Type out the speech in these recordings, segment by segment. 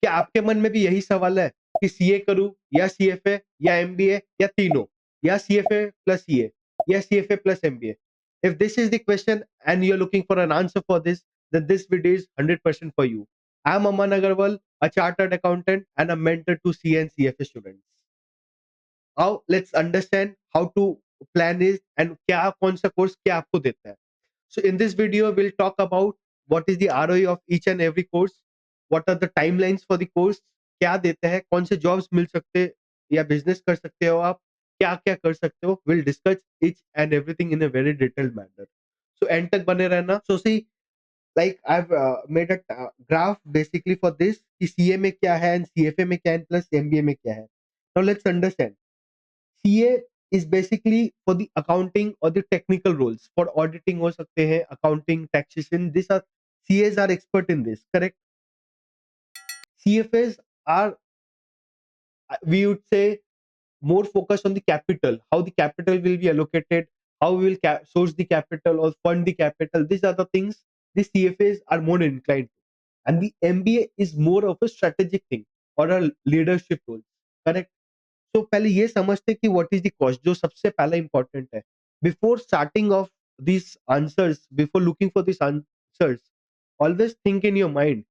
क्या आपके मन में भी यही सवाल है कि सीए करूं या सीएफए या एमबीए या तीनों, या सीएफए प्लस सीए या CFA plus MBA? If this is the question and you're looking for an answer for this, then this video is 100% for you. I'm Aman Agarwal, a chartered accountant and a mentor to CA and CFA students. Now let's understand how to plan is and क्या कौन सा course क्या आपको देता है. So in this video, we'll talk about what is the ROI of each and every course, what are the timelines for the course, क्या देते हैं, कौन से jobs मिल सकते हैं या business कर सकते हो आप, क्या क्या कर सकते हो. We'll discuss each and everything in a very detailed manner. So end तक बने रहना. So see, like I've made a graph basically for this कि CA में क्या है and CFA में क्या है plus MBA में क्या है. Now let's understand. CA is basically for the accounting or the technical roles. For auditing हो सकते हैं, accounting, taxation. These are CAs are expert in this. Correct. CFAs are, we would say, more focused on the capital, how the capital will be allocated, how we will source the capital or fund the capital. These are the things the CFAs are more inclined to. And the MBA is more of a strategic thing or a leadership role. Correct. तो पहले ये समझते कि what is the cost, जो सबसे पहला important है. Before starting of this answers, before looking for this answers, always think in your mind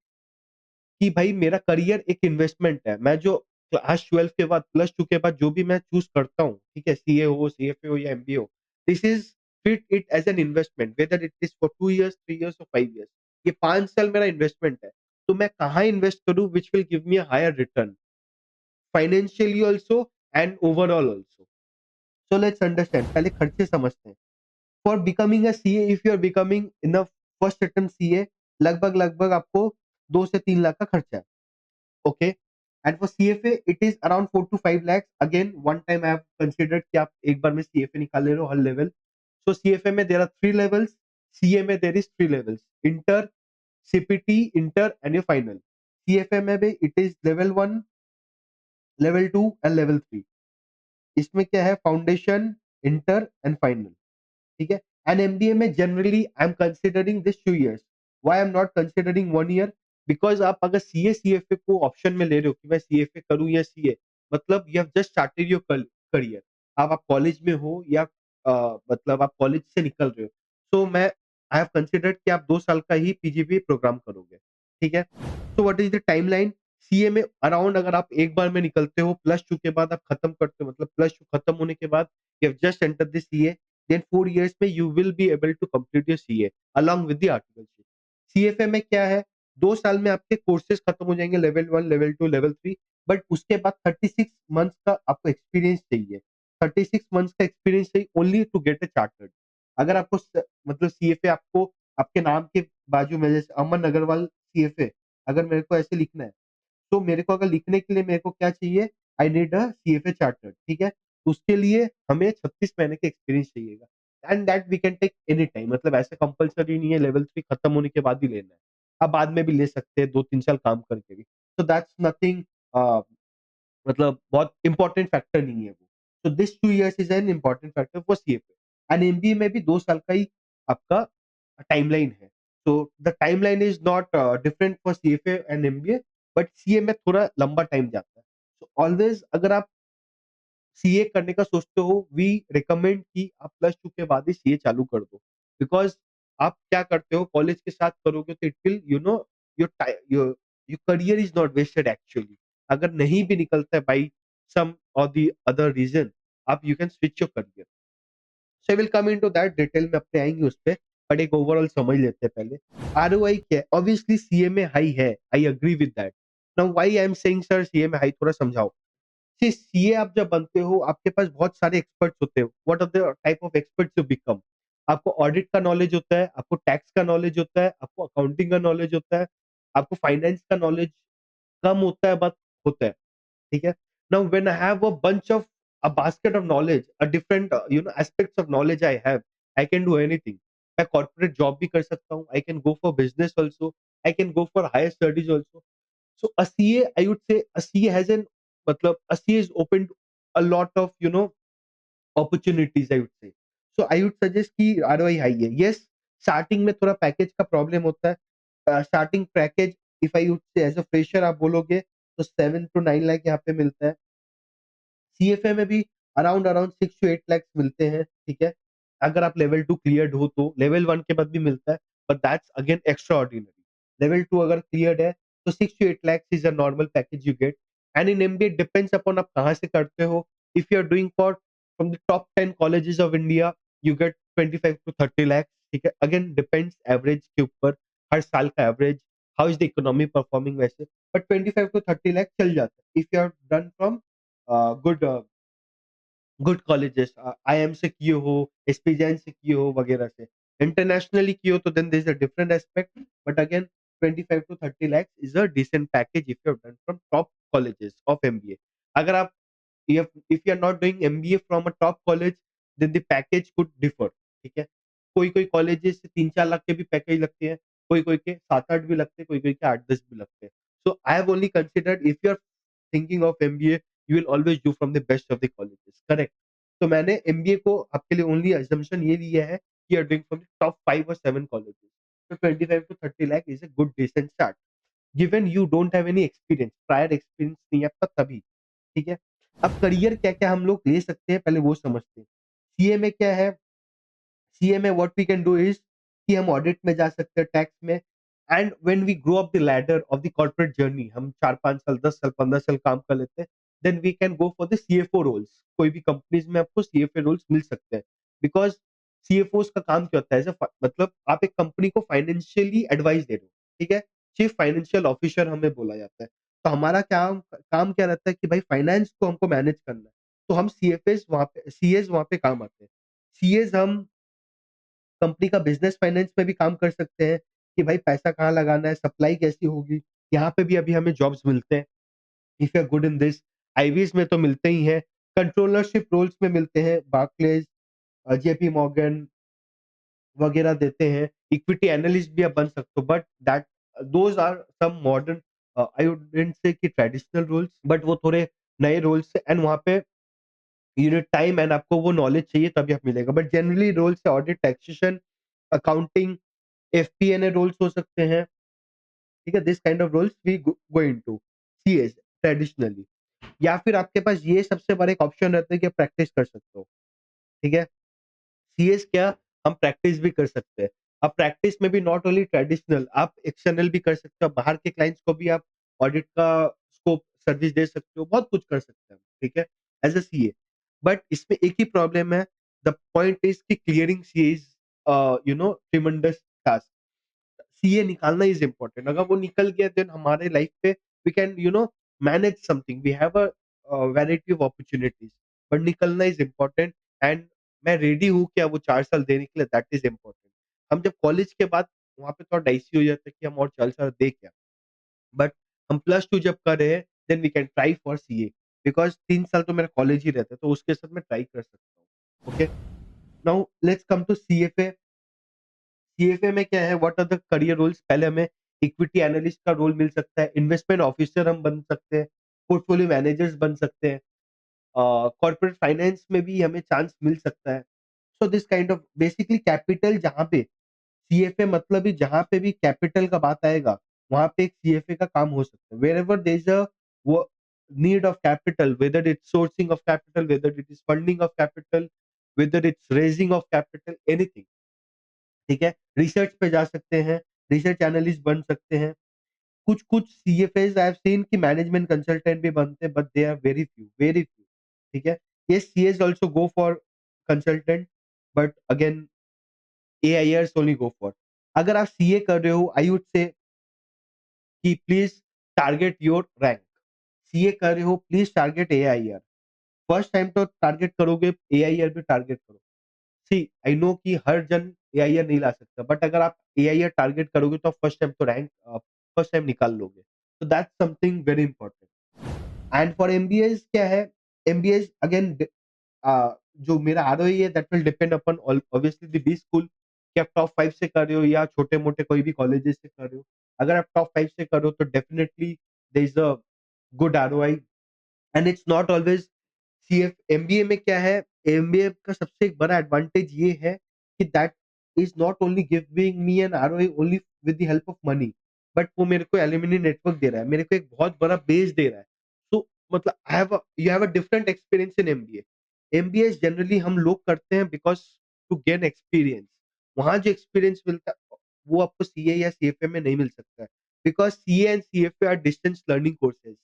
कि भाई मेरा करियर एक इन्वेस्टमेंट है. मैं जो क्लास 12 के बाद, प्लस 2 के बाद जो भी मैं चूज करता हूँ, ठीक है, सीए हो, सीएफए हो या एमबीए हो, this is treat it as an investment, whether it is for 2 years, 3 years और 5 years. ये 5 साल मेरा इन्वेस्टमेंट है. तो मैं कहाँ इन्वेस्ट करूँ which will give me a higher return, financially also and overall also. So let's understand. पहले खर्चे समझते हैं. For becoming a CA, if you are becoming in the first attempt CA, लगभग लगभग आपको 2 से 3 लाख का खर्चा है. Okay. And for CFA, it is around 4 to 5 lakhs. Again, one time I have considered कि आप एक बार में CFA निकाल ले रहे हो हर लेवल. So CFA में there are 3 levels. CA में there is 3 levels. Inter, CPT, Inter and your final. CFA में भी it is level 1, level 2 and level 3. इसमें क्या है, फाउंडेशन, इंटर एंड फाइनल. ठीक है. एंड एमबीए में generally I am considering this 2 years. Why I am not considering 1 year? Because आप अगर सीए सीएफए को ऑप्शन में ले रहे हो कि मैं सीएफए करूं या सीए, मतलब you have just started your career. आप कॉलेज में हो या मतलब आप कॉलेज से निकल रहे हो. सो मैं आई हैव कंसिडर्ड कि आप 2 साल का ही पीजीबी प्रोग्राम करोगे. ठीक है. So what is the timeline? CA में अराउंड अगर आप एक बार में निकलते हो, प्लस 2 के बाद आप खत्म करते हो, मतलब प्लस 2 खत्म होने के बाद you have just enter the CA, then 4 years में you will be able to complete your CA along with the articleship. CFA में क्या है, 2 साल में आपके कोर्सेज खत्म हो जाएंगे, लेवल 1, लेवल 2, लेवल 3. बट उसके बाद 36 months का आपको एक्सपीरियंस चाहिए. 36 months का एक्सपीरियंस चाहिए only to get a chartered. अगर आपको मतलब सीएफए आपको आपके नाम के बाजू में जैसे अमन अग्रवाल सीएफए, अगर मेरे को ऐसे लिखना है, तो मेरे को अगर लिखने के लिए मेरे को क्या चाहिए, I need a CFA chartered. ठीक है. उसके लिए हमें 36 महीने का एक्सपीरियंस चाहिएगा. And that we can take any time, मतलब ऐसा कंपलसरी नहीं है लेवल 3 खत्म होने के बाद ही लेना है. आप बाद में भी ले सकते हैं 2-3 साल काम करके भी. तो दैट्स नथिंग, मतलब बहुत इंपॉर्टेंट फैक्टर नहीं है वो. तो this 2 years is an important factor for CFA. And MBA में भी 2 साल का ही आपका टाइमलाइन है. तो the timeline is not different for CFA and MBA, but CA में थोड़ा लंबा टाइम जाता है. सो ऑलवेज अगर आप सीए करने का सोचते हो, वी रिकमेंड कि आप प्लस 2 के बाद ही सीए चालू कर दो. बिकॉज़ आप क्या करते हो, कॉलेज के साथ करोगे तो it will your your your career is not wasted actually. अगर नहीं भी निकलता है बाय सम और द अदर रीजन, आप you can switch your career. So I will come into that, detail में अपने आएंगे उस पे. बट एक ओवरऑल समझ लेते हैं पहले. आरओआई क्या है? ऑब्वियसली सीए में हाई है, I agree with that. Now why I am saying sir CA में हाई, थोड़ा समझाओ. सी सीए आप जब बनते हो, आपके पास बहुत सारे एक्सपर्ट्स होते हैं. What are the type of experts you become? आपको ऑडिट का नॉलेज होता है, आपको टैक्स का नॉलेज होता है, आपको अकाउंटिंग का नॉलेज होता है, आपको फाइनेंस का नॉलेज कम होता है बट होता है. ठीक है. Now when I have a bunch of a basket of knowledge, a different aspects of knowledge I can do anything. मैं कॉर्पोरेट जॉब भी कर सकता हूँ, I can go for business also, I can go for higher studies also. So a CA, I would say a CA has an, मतलब a CA is open to a lot of opportunities, I would say. So I would suggest कि ROI high है. Yes, starting में थोड़ा package का problem होता है. Starting package if I would say as a fresher आप बोलोगे तो 7 to 9 लाख यहाँ पे मिलता है। सीएफए में भी अराउंड अराउंड 6 to 8 लाख मिलते हैं, ठीक है। अगर आप लेवल 2 क्लियर्ड हो तो लेवल 1 के बाद भी मिलता है, but that's again extraordinary. Level 2 अगर क्लियर्ड है तो 6 to 8 lakhs is a normal package you get. And in MBA depends upon आप कहाँ से करते हो। If you are doing for from the top 10 colleges of India you get 25 to 30 lakh, ठीक है। अगेन डिपेंड्स एवरेज के ऊपर, हर साल का average, how is the economy performing वैसे, बट 25 to 30 लाख चल जाता है if you are done from good good colleges, IIM से किए हो, एसपी जैन से किए हो वगैरह से। इंटरनेशनली किए हो तो then there is a different aspect, but again 25 to 30 lakhs is a decent package if you have done from top colleges of MBA. अगर आप if you are not doing MBA from a top college, then the package could differ, ठीक है। कोई कोई colleges से 3-4 लाख के भी package लगते हैं, कोई कोई के 7-8 भी लगते हैं, कोई कोई के 8-10 भी लगते हैं। So I have only considered if you are thinking of MBA you will always do from the best of the colleges, correct. तो मैंने एमबीए को आपके लिए ओनली assumption ये लिया है कि you are doing from the top 5 or 7 colleges. तो 25 to 30 लाख is a good decent start, given you don't have any experience, prior experience नहीं है आपका तभी, ठीक है। अब करियर क्या-क्या हम लोग ले सकते हैं पहले वो समझते हैं। सीए में क्या है, सीए में what we can do is कि हम ऑडिट में जा सकते हैं, टैक्स में। And when we grow up the ladder of the corporate journey, हम 4-5 साल, 10 साल, 15 साल काम कर लेते हैं, then we can go for the CFO roles. कोई भी कंपनीज में आपको सीएफए रोल्स मिल सकते हैं, बिकॉज सीएफओस का काम क्या होता है, मतलब आप एक कंपनी को फाइनेंशियली एडवाइस दे रहे हो, ठीक है। चीफ फाइनेंशियल ऑफिसर हमें बोला जाता है। तो हमारा काम काम क्या रहता है कि भाई फाइनेंस को हमको मैनेज करना है। तो हम सीएफएस वहां पे, सीएस वहां पे काम आते हैं। सीएस हम कंपनी का बिजनेस फाइनेंस में भी काम कर सकते हैं कि भाई पैसा कहाँ लगाना है, सप्लाई कैसी होगी। यहाँ पे भी अभी हमें जॉब्स मिलते हैं if you are good in this. आईवीज में तो मिलते ही हैं, कंट्रोलरशिप रोल्स में मिलते हैं, बार्कलेज, जेपी मॉर्गन वगैरह देते हैं। इक्विटी एनालिस्ट भी आप बन सकते हो, but that those are some modern, I wouldn't say कि ट्रेडिशनल रोल्स, बट वो थोड़े नए रोल्स है। एंड वहाँ पे यू नीड टाइम एंड आपको वो नॉलेज चाहिए तभी आप मिलेगा। बट जनरली रोल्स है audit, taxation, accounting, FPNA roles हो सकते हैं, ठीक है। This kind of roles we go into CS traditionally. या फिर आपके पास ये सबसे बड़ा एक ऑप्शन रहता है कि आप प्रैक्टिस कर सकते हो, ठीक है। सीएस क्या, हम प्रैक्टिस भी कर सकते हैं। अब प्रैक्टिस में भी नॉट ओनली ट्रेडिशनल, आप एक्सटर्नल भी कर सकते हो, बाहर के क्लाइंट्स को भी आप ऑडिट का स्कोप सर्विस दे सकते हो, बहुत कुछ कर सकते हैं, ठीक है, एज अ सीए। बट इसमें एक ही प्रॉब्लम है, द पॉइंट इज कि clearing CA is tremendous task. CA निकालना इज इम्पोर्टेंट। अगर वो निकल गया देन हमारे लाइफ पे we can manage something, we have a variety of opportunities, but निकलना इज इम्पोर्टेंट। एंड मैं रेडी हूँ क्या वो 4 साल देने के लिए, दैट इज इम्पोर्टेंट। हम जब कॉलेज के बाद वहां पे थोड़ा डाइसी हो जाता है कि हम और 4 साल दे क्या, बट हम +2 जब कर रहे हैं then we can try for CA, because 3 साल तो मेरा कॉलेज ही रहता है, तो उसके साथ मैं ट्राई कर सकता हूँ। Okay, now let's come to CFA. CFA में क्या है, what are the career roles. पहले हमें इक्विटी एनालिस्ट का रोल मिल सकता है, इन्वेस्टमेंट ऑफिसर हम बन सकते हैं, पोर्टफोलियो मैनेजर्स बन सकते हैं, कॉर्पोरेट फाइनेंस में भी हमें चांस मिल सकता है। So this kind of basically capital, जहाँ पे सीएफए मतलब ही जहाँ पे भी कैपिटल का बात आएगा वहां पे एक सीएफए का काम हो सकता है। Wherever there is a वो need of capital, whether it's sourcing of capital, whether it is funding of capital, whether it's raising of capital, anything, ठीक है। रिसर्च पे जा सकते हैं, रिसर्च एनालिस्ट बन सकते हैं। कुछ सीएफएस आई हैव सीन कि मैनेजमेंट कंसल्टेंट भी बनते हैं, but they are very few, ठीक है। Yes, CS also go for consultant, but again AIRs only go for. अगर आप सीए कर रहे हो आई वुड से कि please target your rank. CA कर रहे हो please target AIR. First time तो टारगेट करोगे, एआईआर भी टारगेट करो। सी आई नो कि हर जन एआईआर नहीं ला सकता, बट अगर आप एआईआर टारगेट करोगे तो फर्स्ट टाइम तो रैंक फर्स्ट टाइम निकाल लोगे। तो that's something very important. And for MBAs क्या है, एमबीएस अगेन जो मेरा आरओई है that will depend upon obviously the B school, कि आप टॉप 5 से कर रहे हो या छोटे-मोटे कोई भी कॉलेजेस से कर रहे हो। अगर आप टॉप 5 से कर रहे हो तो definitely there is a good ROI. And it's not always CF. MBA में क्या है, एमबीए का सबसे एक बड़ा एडवांटेज ये है कि that is not only giving me an ROI only with the help of money. But वो मेरे को एल्यूमिनी नेटवर्क दे रहा है, मेरे को एक बहुत बड़ा बेस दे रहा है। तो मतलब I have you have a different experience in MBA. MBA generally हम लोग करते हैं बिकॉज़ टू गेन एक्सपीरियंस। वहाँ जो एक्सपीरियंस मिलता है वो आपको सीए या सीएफए में नहीं मिल सकता है। Because CA and CFA are distance learning courses.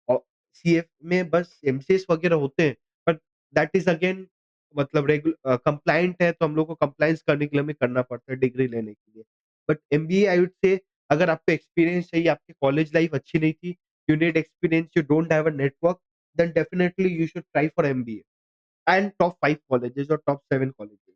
और सीएफ में बस एमसीएस वगैरह होते हैं, बट दैट इज़ अगेन मतलब कंप्लायंट है, तो हम लोग को कंप्लायंस करने के लिए हमें करना पड़ता है डिग्री लेने के लिए। बट एमबीए आई वुड से अगर आपको एक्सपीरियंस चाहिए, आपकी कॉलेज लाइफ अच्छी नहीं थी, you need experience, you don't have a network, then definitely you should try for MBA and top 5 colleges और टॉप 7 कॉलेजेस।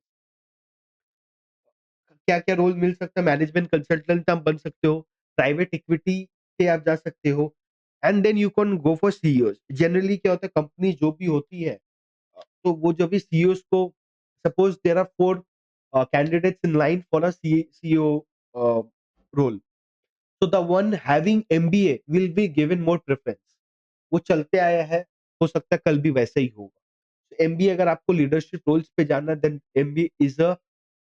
क्या-क्या रोल मिल सकता है? मैनेजमेंट कंसल्टेंट आप बन सकते हो, प्राइवेट इक्विटी पे आप जा सकते हो and then you can go for CEOs. Generally क्या होता है, कंपनी जो भी होती है तो वो जो भी सीईओज़ को suppose there are 4 candidates in line for a CEO role. So the one having MBA will be given more preference. वो चलते आया है, हो सकता है कल भी वैसा ही होगा। एमबीए अगर आपको लीडरशिप रोल्स पे जाना है, then MBA is a,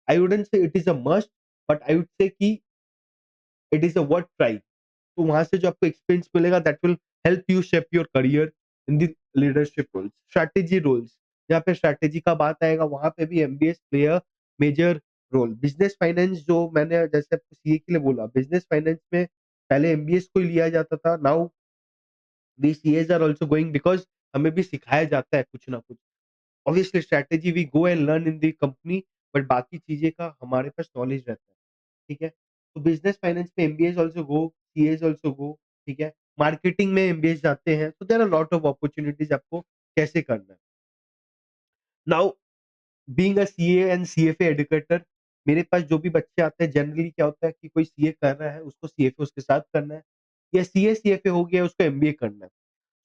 I wouldn't say it is a must, but I would say कि it is a worth try. तो वहाँ से जो आपको एक्सपीरियंस मिलेगा that will help you shape your career in the leadership roles. Strategy roles, जहाँ पे strategy का बात आएगा वहाँ पे भी MBA play a major role. Business finance जो मैंने जैसे आपको सीए के लिए बोला, बिज़नेस फाइनेंस में पहले एमबीएस को ही लिया जाता था। Now we CS are also going because हमें भी सिखाया जाता है कुछ ना कुछ। Obviously strategy we go and learn in the company, but बाकी चीज़ें का हमारे पास नॉलेज रहता है। ठीक है? तो बिज़नेस फाइनेंस में MBAs also go, CS also go, ठीक है? मार्केटिंग में एमबीएस जाते हैं, तो there are lot of opportunities आपको कैसे करना है। Now being a CA and CFA educator, मेरे पास जो भी बच्चे आते हैं जनरली क्या होता है कि कोई सीए कर रहा है, उसको सीएफए उसके साथ करना है, या सीए सीएफए हो गया उसको एमबीए करना है।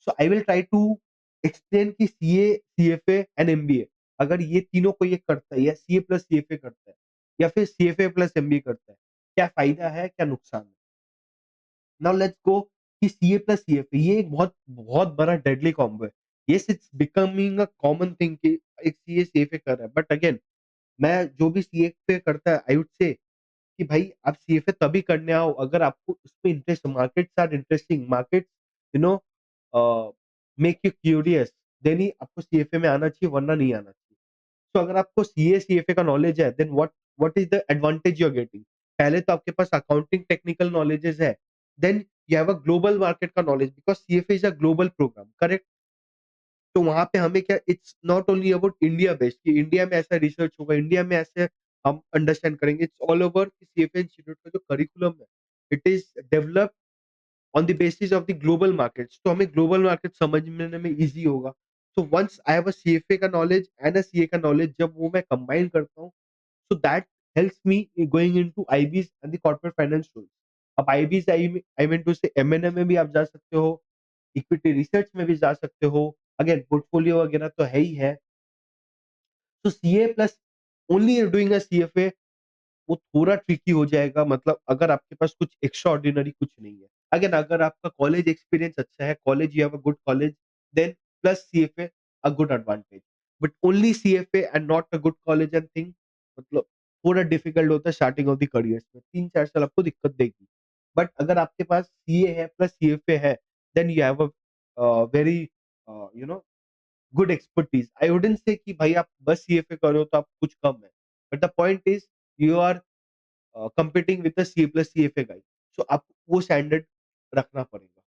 So I will try to explain कि सीए, सीएफए एंड एमबीए अगर ये तीनों कोई एक करता है या सीए प्लस सीएफए करता है या फिर सीएफए प्लस एमबीए करता है, क्या फ़ायदा है, क्या नुकसान है? नाउ लेट्स गो कि सीए प्लस सीएफए ये एक बहुत बहुत बड़ा डेडली कॉम्बो है। Yes it's becoming a common thing कि एक सीए सीएफए कर रहा है, बट अगेन मैं जो भी सीएफए करता है आई वुड से कि भाई आप सीएफए तभी करने आओ अगर आपको उसमें interest, markets are interesting, markets you know make you curious, then ही आपको सीएफए में आना चाहिए, वरना नहीं आना चाहिए। तो अगर आपको सीए सीएफए का नॉलेज है, then what is the advantage you are getting? पहले तो आपके पास अकाउंटिंग टेक्निकल नॉलेजेस है, then you have a global market का knowledge because CFA is a global program, correct? तो वहाँ पे हमें क्या, it's not only about India based कि इंडिया में ऐसा रिसर्च होगा, इंडिया में ऐसे हम अंडरस्टैंड करेंगे। It's all over CFA institute का जो करिकुलम है, it is developed on the basis of the global markets, तो हमें ग्लोबल मार्केट समझने में ईज़ी होगा। So once I have a CFA का नॉलेज एंड अ सीए का नॉलेज, जब वो मैं कंबाइन करता हूँ, so that helps me going into IBs and the corporate finance tools. अब IBs I mean to say M&A में भी आप जा सकते हो, इक्विटी रिसर्च में भी जा सकते हो, अगेन पोर्टफोलियो वगैरह तो है ही है। तो CA plus only doing a CFA वो थोड़ा ट्रिकी हो जाएगा, मतलब अगर आपके पास कुछ एक्स्ट्रा ऑर्डिनरी कुछ नहीं है। अगेन अगर आपका कॉलेज एक्सपीरियंस अच्छा है, college you have a good college, then plus CFA a good advantage. But only CFA and not a good college and thing, मतलब थोड़ा डिफिकल्ट होता है स्टार्टिंग ऑफ द करियर्स में, 3-4 साल आपको दिक्कत देगी। बट अगर आपके पास सीए है प्लस सीएफए है, then you have a very you know good expertise. I wouldn't say कि भाई आप बस सीएफए कर रहे हो तो आप कुछ कम है, but the point is you are competing with the C plus CFA guy. So आपको वो स्टैंडर्ड रखना पड़ेगा।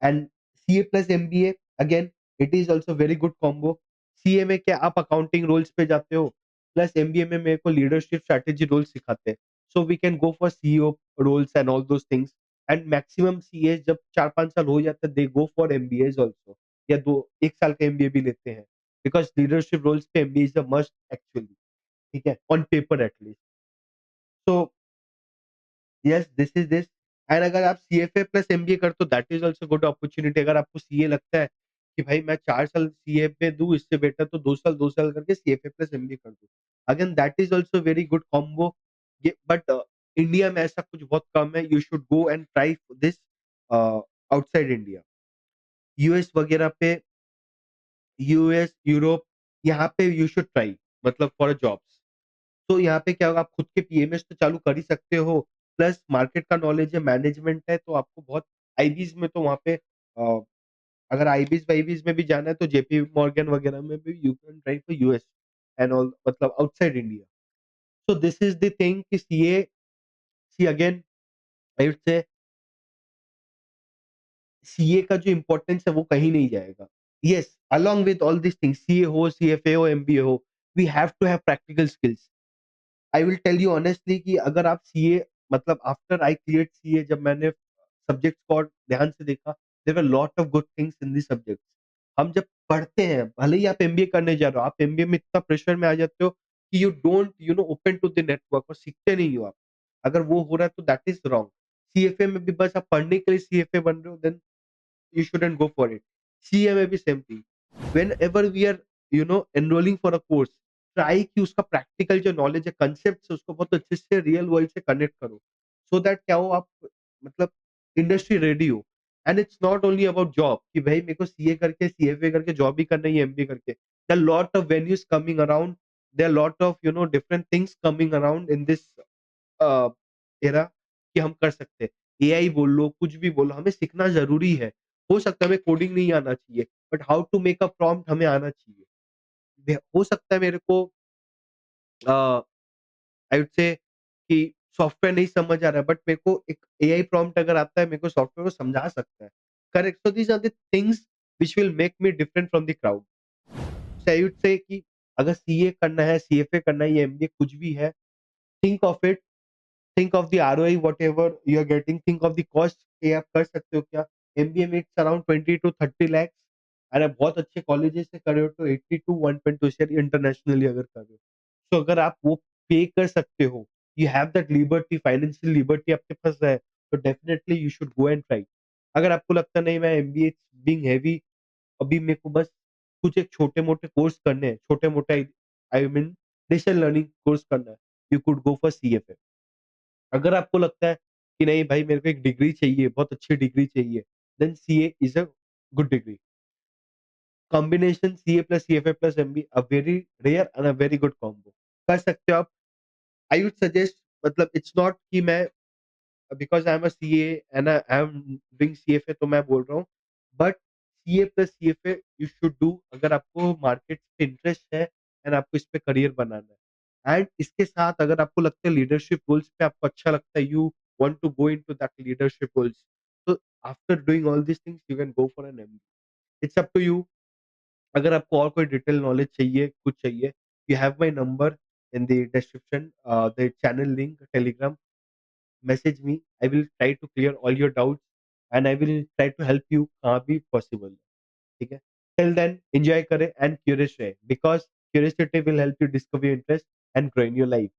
And CA plus MBA, again it is also very good combo. CA में क्या आप अकाउंटिंग रोल्स पे जाते हो, प्लस एमबीए में मेरे को लीडरशिप स्ट्रैटेजी रोल्स सिखाते हैं। So we can go for CEO roles and all those things. And maximum CA जब 4-5 साल हो जाते हैं, दे गो फॉर एमबीएज ऑल्सो, या दो 1 साल का एमबीए भी लेते हैं, बिकॉज़ लीडरशिप रोल्स पे MBA is a must actually, ठीक है? On paper at least. So yes this is this. And अगर आप सीएफए प्लस एमबीए करते हो, that is also good opportunity. अगर आपको सीए लगता है कि भाई मैं 4 साल सीए पे दूं, इससे बेटर तो 2 साल करके सीएफए प्लस एमबीए कर दूं, again that is also very good combo. ये बट इंडिया में ऐसा कुछ बहुत कम है, you should go and try this outside India. US वगैरह पे, यूएस यूरोप, यहाँ पे यू शुड ट्राई, मतलब फॉर जॉब्स। तो यहाँ पे क्या होगा, आप खुद के पीएमएस तो चालू कर ही सकते हो, प्लस मार्केट का नॉलेज है, मैनेजमेंट है, तो आपको बहुत आईबीज़ में तो वहाँ पे अगर आईबीज़-वाईबीज़ में भी जाना है तो जेपी मॉर्गन वगैरह में भी you can try for US and all, मतलब outside India. So this is the thing कि CA, see again I would say CA का जो इम्पोर्टेंस है वो कहीं नहीं जाएगा। Yes, along with all these things, CA हो, सीएफए हो, एमबीए हो, we have to have practical skills. I will tell you honestly कि अगर आप सीए, मतलब आफ्टर आई क्लियर्ड सीए, जब मैंने सब्जेक्ट्स को और ध्यान से देखा, there were lot of good things in this subjects. हम जब पढ़ते हैं, भले ही आप एमबीए करने जा रहे हो, आप एमबीए में इतना प्रेशर में आ जाते हो कि you don't open to the network, और सीखते नहीं हो आप। अगर वो हो रहा है तो दैट इज़ रॉन्ग। सीएफए में भी बस आप पढ़ने के लिए सीएफए बन रहे हो, then you shouldn't go for it. CA में भी same thing. Whenever we are enrolling for a course, try कि उसका प्रैक्टिकल जो नॉलेज है, कांसेप्ट्स है, उसको बहुत अच्छे से रियल वर्ल्ड से कनेक्ट करो। सो दैट क्या हो आप, मतलब इंडस्ट्री रेडी हो। And it's not only about job कि भाई मेरे को सीए करके, सीएफए करके जॉब ही करना है, एमबीए करके। There are lot of venues coming around, there are lot of different things coming around in this uh, era कि हम कर सकते हैं। एआई बोल लो, कुछ भी बोलो, हमें सीखना ज़रूरी है। हो सकता है हमें कोडिंग नहीं आना चाहिए, but how to make a prompt हमें आना चाहिए। हो सकता है मेरे को आई वुड से कि सॉफ्टवेयर नहीं समझ आ रहा है, बट मेरे को एक एआई प्रॉम्प्ट अगर आता है, मेरे को सॉफ्टवेयर को समझा सकता है। Correct, so these are the things which will make me different from the crowd. So I would say कि अगर सीए करना है, सीएफए करना है या एमबीए कुछ भी है, think of it, think of the ROI whatever you are getting, think of the cost कि आप कर सकते हो क्या? एमबीए में इट्स अराउंड 20 टू 30 लाख, अगर आप बहुत अच्छे कॉलेजेस से कर रहे हो तो 80 टू 1.2 शेयर इंटरनेशनली अगर कर रहे हो। तो अगर आप वो पे कर सकते हो, you have that liberty, financial liberty आपके पास है, तो definitely you should go and try. अगर आपको लगता नहीं मैं एमबीए बीइंग हेवी, अभी मेरे को बस कुछ एक छोटे-मोटे कोर्स करने हैं, छोटे-मोटे I mean digital learning course करना है, you could go for CFA. अगर आपको लगता है कि नहीं भाई मेरे को एक डिग्री चाहिए, बहुत अच्छी डिग्री चाहिए, then CA is a good degree. Combination CA plus CFA plus MBA a very rare and a very good combo. कर सकते हो आप। आई वुड सजेस्ट, मतलब इट्स नॉट कि मैं because I am a CA and I am doing CFA तो मैं बोल रहा हूँ। But CA plus CFA you should do अगर आपको मार्केट पे इंटरेस्ट है एंड आपको इस पे करियर बनाना है। एंड इसके साथ अगर आपको लगता है लीडरशिप रोल्स पे आपको अच्छा लगता है, you want to go into that leadership roles, तो after doing all these things you can go for an MBA. It's up to you. अगर आपको और कोई डिटेल नॉलेज चाहिए, कुछ चाहिए, you have my number in the description, the channel link, Telegram, message me, I will try to clear all your doubts and I will try to help you कहाँ भी possible है, ठीक है? Till then enjoy करें and curious रहें because curiosity will help you discover your interest and grow in your life.